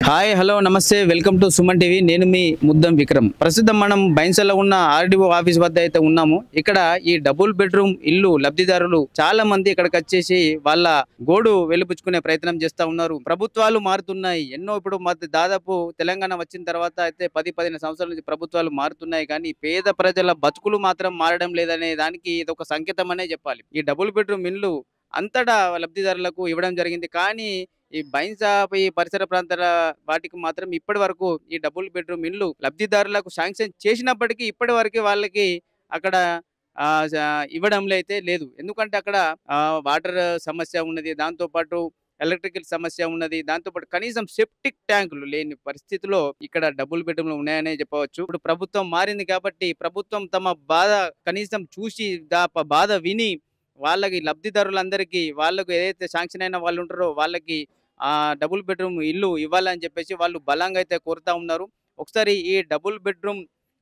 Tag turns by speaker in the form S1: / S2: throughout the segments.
S1: Hi hello నమస్తే welcome to Suman TV. నేను మీ ముద్దం విక్రమ్. ప్రస్తుతం మనం బైన్సలో ఉన్న ఆర్డీఓ ఆఫీస్ వద్ద అయితే ఉన్నాము. ఇక్కడ ఈ డబుల్ బెడ్రూమ్ ఇల్లు లబ్ధిదారులు చాలా మంది ఇక్కడికి వచ్చేసి వాళ్ళ గోడు వెలిపుచ్చుకునే ప్రయత్నం చేస్తూ ఉన్నారు. ప్రభుత్వాలు మారుతున్నాయి ఎన్నో. ఇప్పుడు దాదాపు తెలంగాణ వచ్చిన తర్వాత అయితే 10-15 సంవత్సరాల నుంచి ప్రభుత్వాలు మారుతున్నాయి, కానీ పేద ప్రజల బతుకులు మాత్రం మారడం లేదనే దానికి ఇది ఒక సంకేతం అనే చెప్పాలి. ఈ డబుల్ బెడ్రూమ్ ఇల్లు అంతటా లబ్ధిదారులకు ఇవ్వడం జరిగింది, కానీ ఈ బైన్సా ఈ పరిసర ప్రాంతాల వాటికి మాత్రం ఇప్పటి వరకు ఈ డబుల్ బెడ్రూమ్ ఇల్లు లబ్ధిదారులకు శాంక్షన్ చేసినప్పటికీ ఇప్పటి వరకు వాళ్ళకి అక్కడ ఇవ్వడంలో అయితే లేదు. ఎందుకంటే అక్కడ వాటర్ సమస్య ఉన్నది, దాంతో పాటు ఎలక్ట్రికల్ సమస్య ఉన్నది, దాంతో పాటు కనీసం సెప్టిక్ ట్యాంకులు లేని పరిస్థితిలో ఇక్కడ డబుల్ బెడ్రూమ్లు ఉన్నాయనే చెప్పవచ్చు. ఇప్పుడు ప్రభుత్వం మారింది కాబట్టి ప్రభుత్వం తమ బాధ కనీసం చూసి బాధ విని వాళ్ళకి లబ్ధిదారులందరికీ వాళ్ళకు ఏదైతే శాంక్షన్ అయిన వాళ్ళు ఉంటారో వాళ్ళకి డబుల్ బెడ్రూమ్ ఇల్లు ఇవ్వాలని చెప్పేసి వాళ్ళు బలంగా అయితే కోరుతా ఉన్నారు. ఒకసారి ఈ డబుల్ బెడ్రూమ్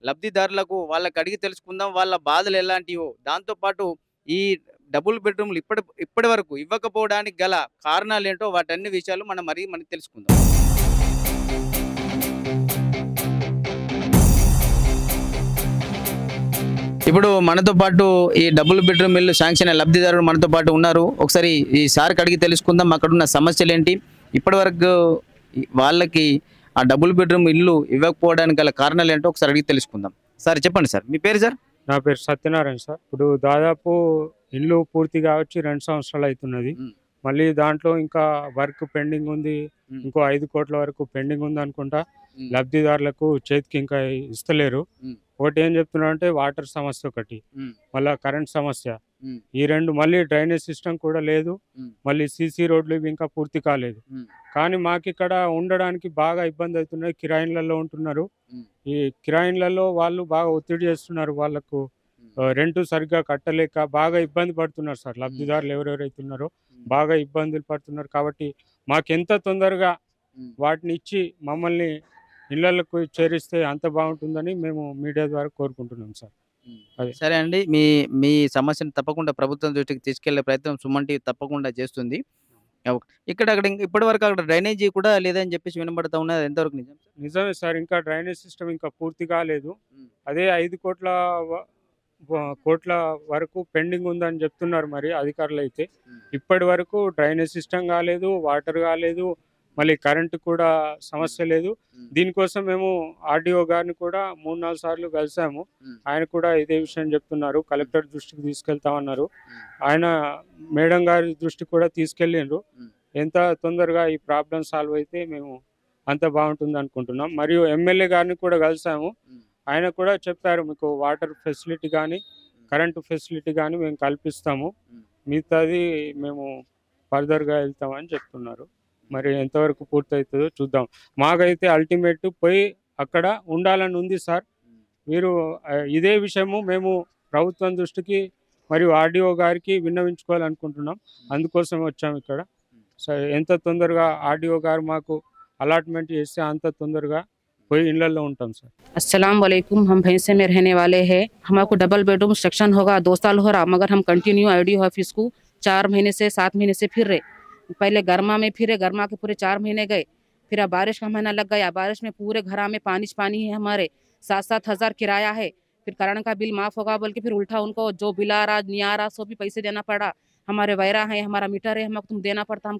S1: లబ్ధిదారులకు వాళ్ళకి అడిగి తెలుసుకుందాం వాళ్ళ బాధలు ఎలాంటివో. దాంతోపాటు ఈ డబుల్ బెడ్రూమ్లు ఇప్పటి వరకు ఇవ్వకపోవడానికి గల కారణాలు ఏంటో వాటన్ని విషయాలు మనం తెలుసుకుందాం. ఇప్పుడు మనతో పాటు ఈ డబుల్ బెడ్రూమ్ ఇల్లు శాంక్షన్ లబ్ధిదారులు మనతో పాటు ఉన్నారు. ఒకసారి ఈ సార్కి అడిగి తెలుసుకుందాం అక్కడ ఉన్న సమస్యలు ఏంటి, ఇప్పటి వరకు వాళ్ళకి ఆ డబుల్ బెడ్రూమ్ ఇల్లు ఇవ్వకపోవడానికి గల కారణాలు ఏంటో ఒకసారి అడిగి తెలుసుకుందాం. సార్ చెప్పండి సార్, మీ పేరు సార్?
S2: నా పేరు సత్యనారాయణ సార్. ఇప్పుడు దాదాపు ఇల్లు పూర్తిగా వచ్చి 2 సంవత్సరాలు అవుతున్నది. మళ్ళీ దాంట్లో ఇంకా వర్క్ పెండింగ్ ఉంది, ఇంకో 5 కోట్ల వరకు పెండింగ్ ఉంది అనుకుంటా. లబ్ధిదారులకు చేతికి ఇంకా ఇస్తలేరు. ఒకటి ఏం చెప్తున్నా అంటే వాటర్ సమస్య ఒకటి, మళ్ళీ కరెంట్ సమస్య, ఈ రెండు, మళ్ళీ డ్రైనేజ్ సిస్టమ్ కూడా లేదు, మళ్ళీ సీసీ రోడ్లు ఇవి ఇంకా పూర్తి కాలేదు. కానీ మాకు ఇక్కడ ఉండడానికి బాగా ఇబ్బంది అవుతున్నాయి. కిరాయిన్లలో ఉంటున్నారు. ఈ కిరాయిన్లలో వాళ్ళు బాగా ఒత్తిడి చేస్తున్నారు. వాళ్ళకు రెంట్ సరిగ్గా కట్టలేక బాగా ఇబ్బంది పడుతున్నారు సార్. లబ్ధిదారులు ఎవరెవరైతే ఉన్నారో బాగా ఇబ్బందులు పడుతున్నారు. కాబట్టి మాకు ఎంత తొందరగా వాటిని ఇచ్చి మమ్మల్ని ఇళ్లకు చేరిస్తే అంత బాగుంటుందని మేము మీడియా ద్వారా కోరుకుంటున్నాం సార్.
S1: సరే అండి, మీ సమస్యను తప్పకుండా ప్రభుత్వం దృష్టికి తీసుకెళ్లే ప్రయత్నం సుమన్ టీవీ తప్పకుండా చేస్తుంది. అక్కడ ఇప్పటి వరకు అక్కడ డ్రైనేజీ కూడా లేదని చెప్పేసి వినబడతా ఉన్నది, ఎంతవరకు నిజం?
S2: నిజమే సార్, ఇంకా డ్రైనేజ్ సిస్టమ్ ఇంకా పూర్తి కాలేదు. అదే 5 కోట్ల వరకు పెండింగ్ ఉందని చెప్తున్నారు మరి అధికారులు అయితే. ఇప్పటి వరకు డ్రైనేజ్ సిస్టమ్ కాలేదు, వాటర్ కాలేదు, మళ్ళీ కరెంటు కూడా సమస్య లేదు. దీనికోసం మేము ఆర్డీఓ గారిని కూడా 3-4 సార్లు కలిసాము. ఆయన కూడా ఇదే విషయం చెప్తున్నారు. కలెక్టర్ దృష్టికి తీసుకెళ్తామన్నారు. ఆయన మేడం గారి దృష్టికి కూడా తీసుకెళ్ళిండ్రు. ఎంత తొందరగా ఈ ప్రాబ్లం సాల్వ్ అయితే మేము అంత బాగుంటుంది అనుకుంటున్నాం. మరియు ఎమ్మెల్యే గారిని కూడా కలిసాము. ఆయన కూడా చెప్పారు, మీకు వాటర్ ఫెసిలిటీ కానీ కరెంటు ఫెసిలిటీ కానీ మేము కల్పిస్తాము, మిగతాది మేము ఫర్దర్గా వెళ్తామని చెప్తున్నారు. మరి ఎంతవరకు పూర్తవుతుందో చూద్దాం. మాకైతే అల్టిమేట్ పోయి అక్కడ ఉండాలని ఉంది సార్. మీరు ఇదే విషయము మేము ప్రభుత్వం దృష్టికి మరియు ఆర్డీఓ గారికి విన్నవించుకోవాలనుకుంటున్నాం. అందుకోసం వచ్చాము ఇక్కడ. సో ఎంత తొందరగా ఆర్డీఓ గారు మాకు అలాట్మెంట్ చేస్తే అంత తొందరగా कोई इल्लल ఉంటాం సార్.
S3: अस्सलाम वालेकुम, हम भैंसे में रहने वाले हैं. हमको डबल बेडरूम सेक्शन होगा 2 साल हो रहा, मगर हम कंटिन्यू आईडी ऑफिस को 4 महीने से 7 महीने से फिर रहे. पहले गर्मा में फिरे, गर्मा के पूरे 4 महीने गए, फिर अब बारिश का महीना लग गया. बारिश में पूरे घरा में पानी है. हमारे 7-7 हज़ार किराया है. फिर करण का बिल माफ़ होगा बोल के फिर उल्टा उनको जो बिल आ रहा नहीं आ रहा सो भी पैसे देना पड़ा. हमारे वैरा है, हमारा मीटर है, हमको तुम देना पड़ता. हम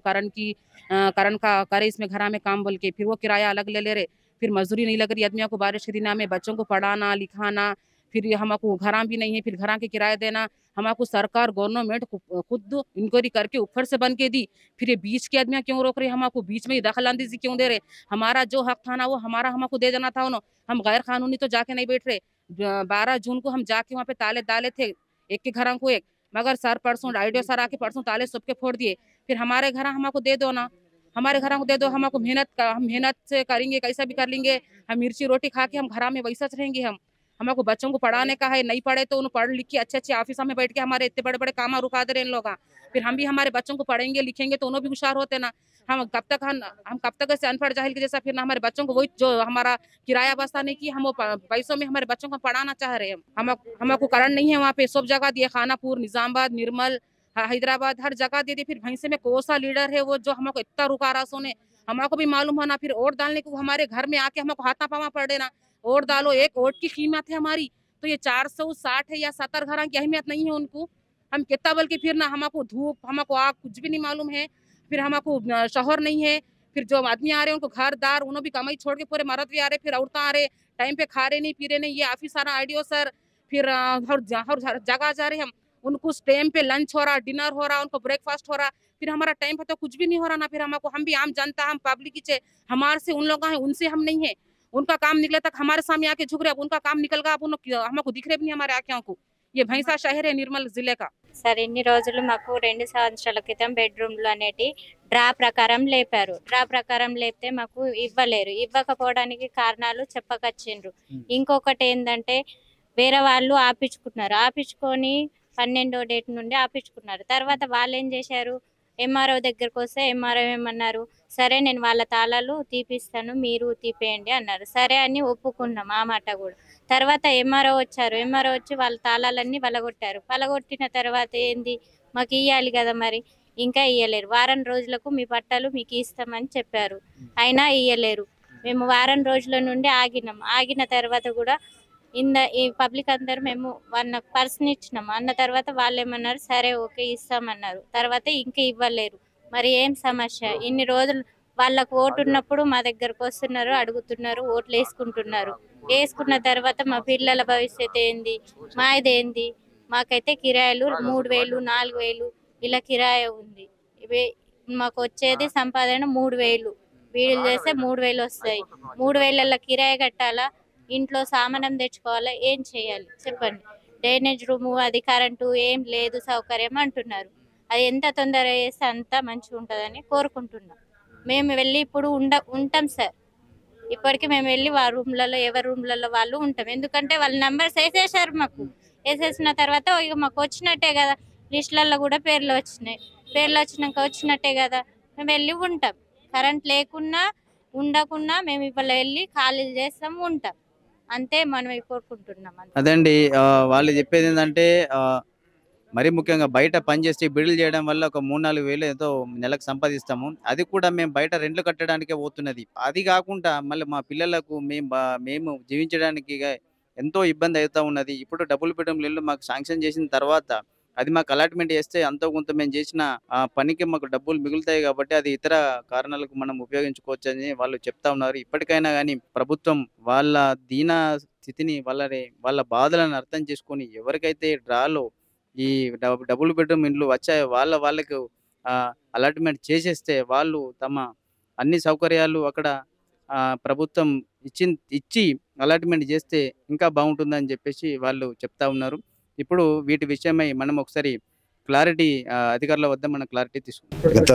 S3: करण का करे इसमें घरा में काम बोल के फिर वो किराया अलग ले रहे. फिर मजदूरी नहीं लग रही आदमियों को बारिश के दिन में, बच्चों को पढ़ाना लिखाना, फिर हमको घरा भी नहीं है, फिर घरा के किराया देना. हमको सरकार गवर्नमेंट खुद इंक्वायरी करके ऊपर से बन के दी. फिर ये बीच के आदमियाँ क्यों रोक रहे, हमको बीच में ही दखल अंदाजी क्यों दे रहे? हमारा जो हक था ना वो हमारा हमको दे देना था उन्होंने. हम गैर कानूनी तो जाके नहीं बैठ रहे. 12 जून को हम जाके वहाँ पे ताले डाले थे, एक के घर को एक, मगर सर परसों आईडीओ सर आके परसों ताले सबके फोड़ दिए. फिर हमारे घर हमको दे दो ना, हमारे घर को दे दो. हमको हम मेहनत से करेंगे, कैसा भी कर लेंगे. हम मिर्ची रोटी खा के हम घर में वैसा रहेंगे. हमको बच्चों को पढ़ाने का है, नहीं पढ़े तो उन्हें पढ़ लिख के अच्छे ऑफिस में बैठ के हमारे इतने बड़े काम रुका दे रहे इन लोग. फिर हम भी हमारे बच्चों को पढ़ेंगे लिखेंगे तो उन्हें भी होशियार होते ना. हम कब तक ऐसे अनपढ़ जाहिल के जैसा फिर ना हमारे बच्चों को वही जो हमारा किराया बस्ता नहीं की, हम वो पैसों में हमारे बच्चों को पढ़ाना चाह रहे हैं. हमको करण नहीं है वहाँ पे, सब जगह दिए, खानापुर, निजामाबाद, निर्मल, हैदराबाद, हर जगह दे दी. फिर भैंसे में कोसा लीडर है वो जो हमको इतना रुका रहा सोने, हमको भी मालूम होना, फिर वोट डालने को हमारे घर में आके हमको हाथा पावा पड़े ना, वोट डालो, एक वोट की कीमत है हमारी। तो ये 460 है या 70 घर की अहमियत नहीं है उनको। हम कितना बल के फिर ना, हमको धूप, हमको आग कुछ भी नहीं मालूम है, फिर हमको शोहर नहीं है, फिर जो आदमी आ रहे हैं उनको घर दार, उन्होंने भी कमाई छोड़ के, पूरे मर्द भी आ रहे, फिर औरतें आ रहे, टाइम पे खा रहे नहीं पी रहे नहीं, ये ऑफिसर आईडीओ सर, फिर हर जगह जा रहे हम, उनको टाइम पे लंच हो रहा, डिनर हो रहा, उनको ब्रेकफास्ट हो रहा, फिर हमारा टाइम पे तो कुछ भी नहीं हो रहा ना। फिर हमको, हम भी आम जनता, हम पब्लिक ही, हमारे से उन लोग हैं, उनसे हम नहीं है। उनका काम निकले तक हमारे सामने आके झुक रहे, अब उनका काम निकल गया, अब हमको दिख रहे भी नहीं हमारे आंखों को। ये भैंसा शहर है निर्मल जिले का।
S4: సార్ ఇన్ని రోజులు మాకు 2 సంవత్సరాల క్రితం బెడ్రూమ్లు అనేటి డ్రా ప్రకారం లేపారు. డ్రా ప్రకారం లేపితే మాకు ఇవ్వలేరు. ఇవ్వకపోవడానికి కారణాలు చెప్పకొచ్చిండ్రు. ఇంకొకటి ఏంటంటే వేరే వాళ్ళు ఆపించుకున్నారు. ఆపించుకొని 12వ డేట్ నుండి ఆపించుకున్నారు. తర్వాత వాళ్ళు ఏం చేశారు, ఎంఆర్ఓ దగ్గరకు వస్తే ఎంఆర్ఓ ఏమన్నారు, సరే నేను వాళ్ళ తాళాలు తీపిస్తాను, మీరు తీపేయండి అన్నారు. సరే అని ఒప్పుకున్నాం ఆ మాట కూడా. తర్వాత ఎంఆర్ఓ వచ్చారు. ఎంఆర్ఓ వచ్చి వాళ్ళ తాళాలన్నీ పలగొట్టారు. పలగొట్టిన తర్వాత ఏంది, మాకు ఇవ్వాలి కదా, మరి ఇంకా ఇవ్వలేరు. వారం రోజులకు మీ పట్టాలు మీకు ఇస్తామని చెప్పారు, అయినా ఇవ్వలేరు. మేము వారం రోజుల నుండి ఆగినాం. ఆగిన తర్వాత కూడా ఈ పబ్లిక్ అందరూ మేము వాళ్ళ పర్సన్ ఇచ్చినాం అన్న తర్వాత వాళ్ళు ఏమన్నారు, సరే ఓకే ఇస్తామన్నారు. తర్వాత ఇంకా ఇవ్వలేరు. మరి ఏం సమస్య? ఇన్ని రోజులు వాళ్ళకు ఓటు ఉన్నప్పుడు మా దగ్గరకు వస్తున్నారు, అడుగుతున్నారు, ఓట్లు వేసుకుంటున్నారు. వేసుకున్న తర్వాత మా పిల్లల భవిష్యత్తు ఏంది, మాదేంది? మాకైతే కిరాయిలు 3000 4000 ఇలా కిరాయి ఉంది. ఇవే మాకు వచ్చేది సంపాదన 3000. వీళ్ళు చేస్తే 3000 వస్తాయి. 3000 కిరాయి కట్టాలా, ఇంట్లో సామానం తెచ్చుకోవాలా, ఏం చేయాలి చెప్పండి? డ్రైనేజ్ రూము, అది కరెంటు ఏం లేదు సౌకర్యం అంటున్నారు. అది ఎంత తొందరగా చేస్తే అంత మంచిగా ఉంటుందని కోరుకుంటున్నాం. మేము వెళ్ళి ఇప్పుడు ఉంటాం సార్. ఇప్పటికీ మేము వెళ్ళి వాళ్ళ రూమ్లలో, ఎవరి రూమ్లలో వాళ్ళు ఉంటాం. ఎందుకంటే వాళ్ళ నెంబర్స్ వేసేసారు మాకు. వేసేసిన తర్వాత ఇక మాకు వచ్చినట్టే కదా, లిస్టులలో కూడా పేర్లు వచ్చినాయి. పేర్లు వచ్చినాక వచ్చినట్టే కదా, మేము వెళ్ళి ఉంటాం. కరెంట్ లేకున్నా ఉండకున్నా మేము ఇవాళ వెళ్ళి ఖాళీ చేస్తాం, ఉంటాం. అంతే మనం కోరుకుంటున్నాం.
S1: అదండి వాళ్ళు చెప్పేది ఏంటంటే మరీ ముఖ్యంగా బయట పనిచేసి బిల్లు చేయడం వల్ల ఒక 3-4 వేలు ఏదో నెలకు సంపాదిస్తాము. అది కూడా మేము బయట రెంట్లు కట్టడానికే పోతున్నది. అది కాకుండా మళ్ళీ మా పిల్లలకు మేము జీవించడానికి ఎంతో ఇబ్బంది అవుతా ఉన్నది. ఇప్పుడు డబుల్ బెడ్రూమ్ ఇల్లు మాకు శాంక్షన్ చేసిన తర్వాత అది మాకు అలాట్మెంట్ చేస్తే అంతో కొంత మేము చేసిన పనికి మాకు డబ్బులు మిగులుతాయి కాబట్టి అది ఇతర కారణాలకు మనం ఉపయోగించుకోవచ్చని వాళ్ళు చెప్తా ఉన్నారు. ఇప్పటికైనా కానీ ప్రభుత్వం వాళ్ళ దీన స్థితిని వాళ్ళ బాధలను అర్థం చేసుకొని ఎవరికైతే డ్రాలో ఈ డబుల్ బెడ్రూమ్ ఇండ్లు వచ్చాయో వాళ్ళకు అలాట్మెంట్ చేసేస్తే వాళ్ళు తమ అన్ని సౌకర్యాలు అక్కడ ప్రభుత్వం ఇచ్చి అలాట్మెంట్ చేస్తే ఇంకా బాగుంటుందని చెప్పేసి వాళ్ళు చెప్తా ఉన్నారు. ఇప్పుడు వీటి విషయమై మనం ఒకసారి క్లారిటీ అధికారుల వద్ద మనం క్లారిటీ తీసుకుంటాం.
S5: గత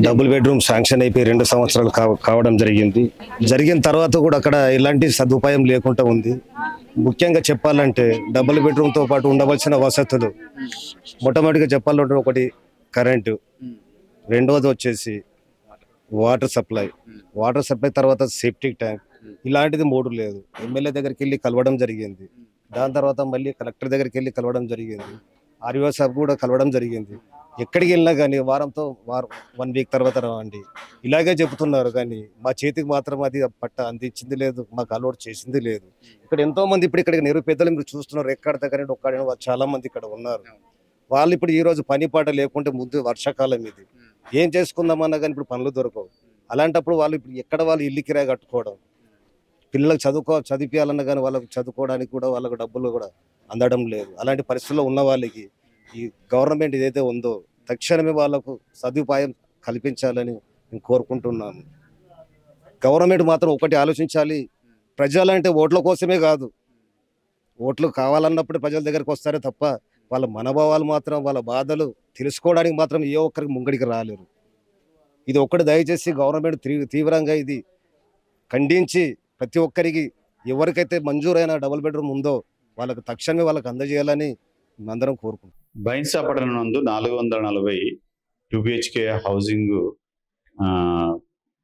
S5: డబుల్ బెడ్రూమ్ శాంక్షన్ అయిపోయి 2 సంవత్సరాలు కావడం జరిగిన తర్వాత కూడా అక్కడ ఎలాంటి సదుపాయం లేకుండా ఉంది. ముఖ్యంగా చెప్పాలంటే డబుల్ బెడ్రూమ్తో పాటు ఉండవలసిన వసతులు మొట్టమొదటిగా చెప్పాలంటే ఒకటి కరెంటు, రెండవది వచ్చేసి వాటర్ సప్లై తర్వాత సేఫ్టీ ట్యాంక్, ఇలాంటిది 3 లేదు. ఎమ్మెల్యే దగ్గరికి వెళ్ళి కలవడం జరిగింది. దాని తర్వాత మళ్ళీ కలెక్టర్ దగ్గరికి వెళ్ళి కలవడం జరిగింది. ఆర్ఓ సాబ్ కూడా కలవడం జరిగింది. ఎక్కడికి వెళ్ళినా కానీ 1 వీక్ తర్వాత రావండి ఇలాగే చెబుతున్నారు. కానీ మా చేతికి మాత్రం అది పట్ట అందించింది లేదు, మాకు అలవాటు చేసింది లేదు. ఇక్కడ ఎంతో మంది ఇప్పుడు ఇక్కడ నిరుపేదలు మీరు చూస్తున్నారు, ఎక్కడ దగ్గర ఒక్కడ చాలా మంది ఇక్కడ ఉన్నారు. వాళ్ళు ఇప్పుడు ఈ రోజు పని పాట లేకుంటే ముందు వర్షాకాలం ఇది ఏం చేసుకుందామన్నా కానీ ఇప్పుడు పనులు దొరకవు. అలాంటప్పుడు వాళ్ళు ఇప్పుడు ఎక్కడ వాళ్ళు ఇల్లు కిరాయి కట్టుకోవడం, పిల్లలకు చదివించాలన్నా కానీ వాళ్ళకు చదువుకోవడానికి కూడా వాళ్ళకు డబ్బులు కూడా అందడం లేదు. అలాంటి పరిస్థితుల్లో ఉన్న వాళ్ళకి ఈ గవర్నమెంట్ ఏదైతే ఉందో తక్షణమే వాళ్ళకు సదుపాయం కల్పించాలని నేను కోరుకుంటున్నాను. గవర్నమెంట్ మాత్రం ఒకటి ఆలోచించాలి, ప్రజలంటే ఓట్ల కోసమే కాదు, ఓట్లు కావాలన్నప్పుడు ప్రజల దగ్గరికి వస్తారే తప్ప వాళ్ళ మనోభావాలు మాత్రం వాళ్ళ బాధలు తెలుసుకోవడానికి మాత్రం ఏ ఒక్కరికి ముంగడికి రాలేరు. ఇది ఒక్కటి దయచేసి గవర్నమెంట్ తీవ్రంగా ఇది ఖండించి ప్రతి ఒక్కరికి ఎవరికైతే మంజూరైన డబుల్ బెడ్రూమ్ ఉందో వాళ్ళకు తక్షణమే వాళ్ళకి అందజేయాలని అందరం కోరుకుంటున్నాం.
S6: బైన్సా పట్టణం నందు 440 2BHK హౌసింగ్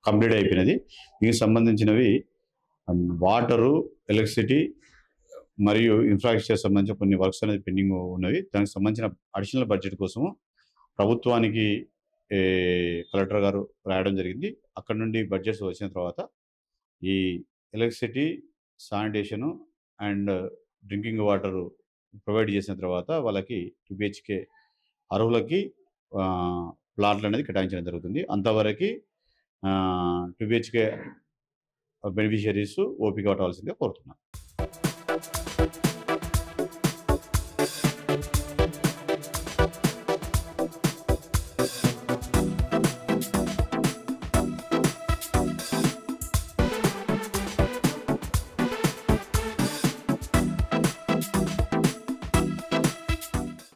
S6: కంప్లీట్ అయిపోయినది. దీనికి సంబంధించినవి వాటరు, ఎలక్ట్రిసిటీ మరియు ఇన్ఫ్రాస్ట్రక్చర్ సంబంధించిన కొన్ని వర్క్స్ అనేది పెండింగ్ ఉన్నవి. దానికి సంబంధించిన అడిషనల్ బడ్జెట్ కోసము ప్రభుత్వానికి కలెక్టర్ గారు రాయడం జరిగింది. అక్కడ నుండి బడ్జెట్స్ వచ్చిన తర్వాత ఈ electricity, sanitation and drinking water provide చేసిన తర్వాత వాళ్ళకి 2 బిహెచ్కే అర్హులకి ప్లాట్లు అనేది కేటాయించడం జరుగుతుంది. అంతవరకు 2 బిహెచ్కే బెనిఫిషియరీస్ ఓపిక పట్టవలసిందిగా కోరుతున్నాను.